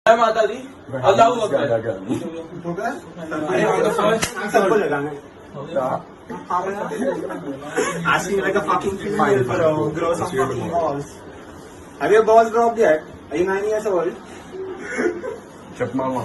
जय माता दी, Allahu Akbar. Asking like a fucking female bro, grow some fucking balls. Have your balls dropped yet? Are you 9 years old? చెప్పమామా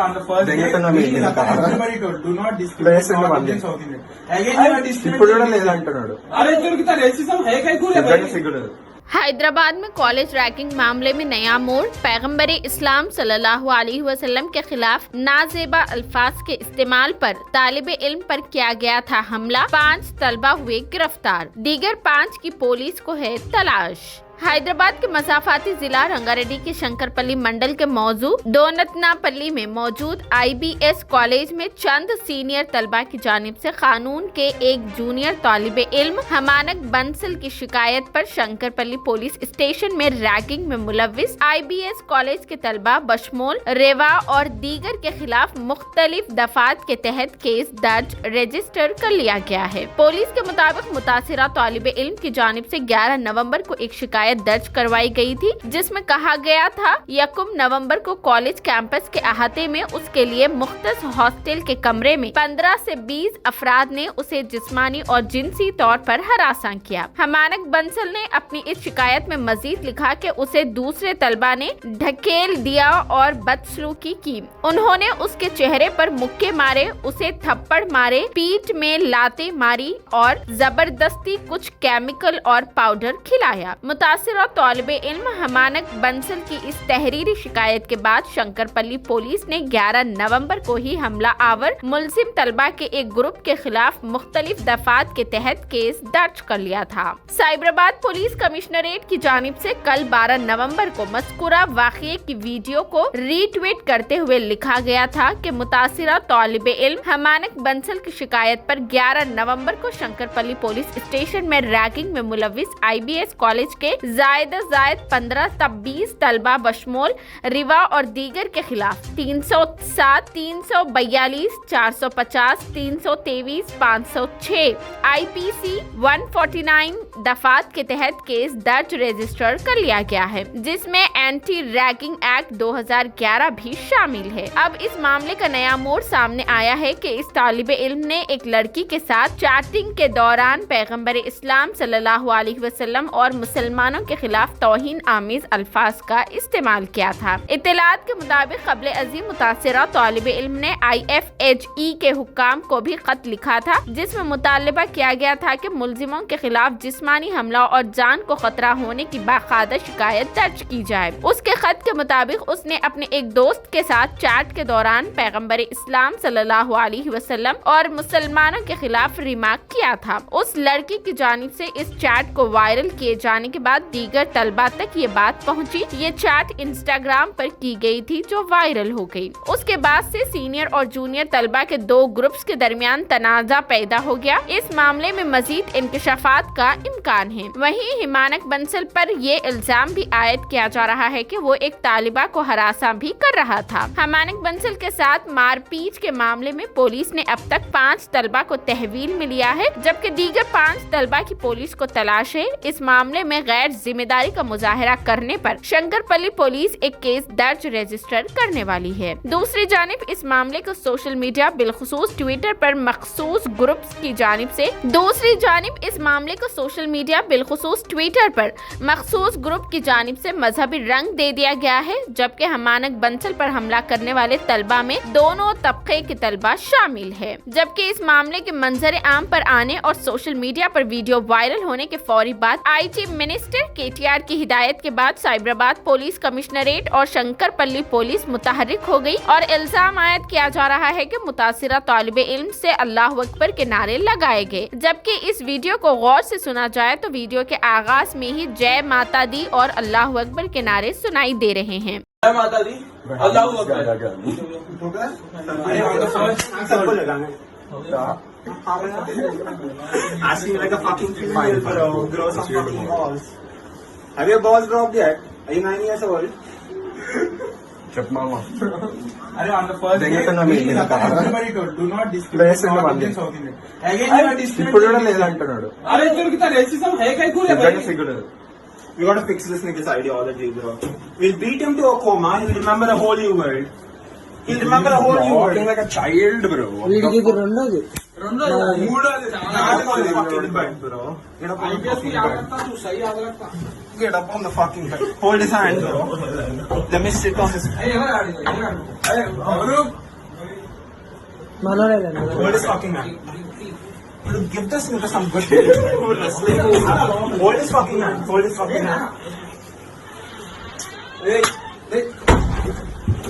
On the first day, దెంగతనం please, ఏంటి ఇంకా? everybody told, do not discriminate Place North ఉన్న Indian, వాళ్ళే. South Indian. Again, you are discriminating. ఇప్పుడు కూడా లేదంటున్నాడు अरे तुर्क racism है कहीं पूरे నిజంగా సిగ్గులేదు. हैदराबाद में कॉलेज रैगिंग मामले में नया मोड़। पैगंबर इस्लाम सल्लल्लाहु अलैहि वसल्लम के खिलाफ नाजेबा अल्फाज के इस्तेमाल पर तालिब इल्म पर किया गया था हमला। 5 तलबा हुए गिरफ्तार, दीगर 5 की पुलिस को है तलाश। हैदराबाद के मसाफाती जिला रंगारेड्डी के शंकरपल्ली मंडल के मौजूद दोनतनापल्ली में मौजूद IBS कॉलेज में चंद सीनियर तलबा की जानिब से कानून के एक जूनियर तालिब इल्म हमानक बंसल की शिकायत पर शंकरपल्ली पुलिस स्टेशन में रैगिंग में मुलविस IBS कॉलेज के तलबा बशमोल रेवा और दीगर के खिलाफ मुख्तलिफ दफात के तहत केस दर्ज रजिस्टर कर लिया गया है। पुलिस के मुताबिक मुतासिरा तालिब इल्म की जानिब से 11 नवंबर को एक शिकायत दर्ज करवाई गई थी, जिसमें कहा गया था 1 नवंबर को कॉलेज कैंपस के अहाते में उसके लिए मुख्तस हॉस्टल के कमरे में 15 से 20 अफराद ने उसे जिस्मानी और जिनसी तौर पर हरासा किया। हमानक बंसल ने अपनी इस शिकायत में मजीद लिखा कि उसे दूसरे तलबा ने ढकेल दिया और बदसलूकी की। उन्होंने उसके चेहरे पर मुक्के मारे, उसे थप्पड़ मारे, पीठ में लाते मारी और जबरदस्ती कुछ केमिकल और पाउडर खिलाया। मुतासिरा तालिब इल्म हमानक बंसल की इस तहरीरी शिकायत के बाद शंकरपल्ली पुलिस ने 11 नवंबर को ही हमला आवर मुलजिम तलबा के एक ग्रुप के खिलाफ मुख्तलिफ दफात के तहत केस दर्ज कर लिया था। साइबराबाद पुलिस कमिश्नरेट की जानिब से कल 12 नवंबर को मज़कूरा वाक़ये की वीडियो को रीट्वीट करते हुए लिखा गया था कि मुतासिरा तालिब इल्म हमानक बंसल की शिकायत पर 11 नवंबर को शंकरपल्ली पुलिस स्टेशन में रैगिंग में मुलविस IBS कॉलेज के जायद 15 तब 20 तलबा बशमोल रिवा और दीगर के खिलाफ 307, 342, 450, 323, 506 IPC 149 दफात के तहत केस दर्ज रजिस्टर कर लिया गया है, जिसमें एंटी रैगिंग एक्ट 2011 भी शामिल है। अब इस मामले का नया मोड़ सामने आया है कि इस तालिब इल्म ने एक लड़की के साथ चैटिंग के दौरान पैगंबर इस्लाम सल्लल्लाहु अलैहि वसल्लम और मुसलमानों के खिलाफ तौहीन आमीज अल्फाज का इस्तेमाल किया था। इत्तलात के मुताबिक क़ब्ल अज़ीम मुतासिरा तालिब इल्म ने IFHE के हुक्काम को भी खत लिखा था, जिसमें मुतालबा किया गया था कि मुलजिमों के खिलाफ जिस्मानी हमला और जान को खतरा होने की बाकायदा शिकायत दर्ज की जाए। उसके खत के मुताबिक उसने अपने एक दोस्त के साथ चैट के दौरान पैगंबर इस्लाम सल्लल्लाहु अलैहि वसल्लम और मुसलमानों के खिलाफ रिमार्क किया था। उस लड़की की जानिब से इस चैट को वायरल किए जाने के बाद दीगर तलबा तक ये बात पहुंची। ये चैट इंस्टाग्राम पर की गई थी जो वायरल हो गई। उसके बाद से सीनियर और जूनियर तलबा के 2 ग्रुप्स के दरमियान तनाजा पैदा हो गया। इस मामले में मजीद इंकशाफात का इम्कान है। वहीं हिमानक बंसल पर ये इल्जाम भी आयद किया जा रहा है कि वो एक तालिबा को हरासा भी कर रहा था। हिमानक बंसल के साथ मारपीट के मामले में पुलिस ने अब तक 5 तलबा को तहवील में लिया है, जबकि दीगर 5 तलबा की पुलिस को तलाश है। इस मामले में गैर जिम्मेदारी का मुजाहरा करने पर शंकरपल्ली पुलिस एक केस दर्ज रजिस्टर करने वाली है। दूसरी जानिब इस मामले को सोशल मीडिया बिलखुसूस ट्विटर पर मखसूस ग्रुप्स की जानिब से ग्रुप की जानिब से मजहबी रंग दे दिया गया है, जबकि हमानक बंसल पर हमला करने वाले तलबा में दोनों तबके के तलबा शामिल है। जबकि इस मामले के मंजर आम पर आने और सोशल मीडिया पर वीडियो वायरल होने के फौरी बाद IT मिनिस्टर KTR की हिदायत के बाद साइबराबाद पुलिस कमिश्नरेट और शंकरपल्ली पुलिस मुतहर्रिक हो गई और इल्जाम आयद किया जा रहा है कि मुतासिरा तालिब इल्म से अल्लाहु अकबर के नारे लगाए गए। जबकि इस वीडियो को गौर से सुना जाए तो वीडियो के आगाज में ही जय माता दी और अल्लाहु अकबर के नारे सुनाई दे रहे हैं। जय माता दी, Allahu Akbar. Asking like a fucking female bro, grow some fucking balls. Have your balls dropped yet? Are you 9 years old? చెప్పమామా on the first day, దెంగతనం ఏంటి please, ఇంకా? everybody told, do not Place discriminate ఉన్న North వాళ్ళే. Indian, South Indian. Again, you are ఇప్పుడు కూడా discriminating. లేదంటున్నాడు अरे तुर्क racism है कहीं पूरे నిజంగా సిగ్గులేదు. We gotta fix this nigga's ideology, bro. We'll beat him to a coma. He'll remember the whole new world. He'll remember the whole new Walking world. like a child, bro. వీడికి ఇది రెండోది మూడోది Get up on the fucking bed, bro. Get up on the IPS की fucking याद bed. रखता तू सही याद रखता Get up on the fucking bed. Hold his hand, bro. Let me sit on his. మనోడేదండి Hold his fucking hand. Give this nigga some good. Hold his fucking hand. Hold his fucking hand. Hey, hey.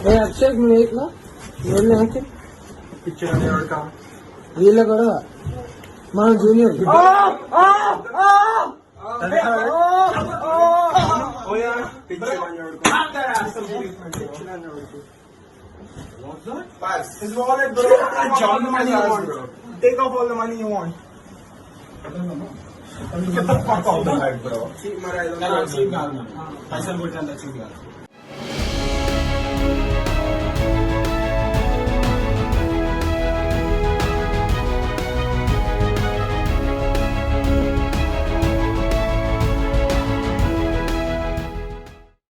ఏ అక్షయ్ నువ్వు వేయట్లా వెళ్ళి action Picture on your account. వీళ్ళ కూడా మనం junior Oh yeah. Picture on your account. Pass. His wallet, bro. John, the money you want, bro. Take off all the money you want. Get the fuck off the bed, bro. पैसा కొట్టాను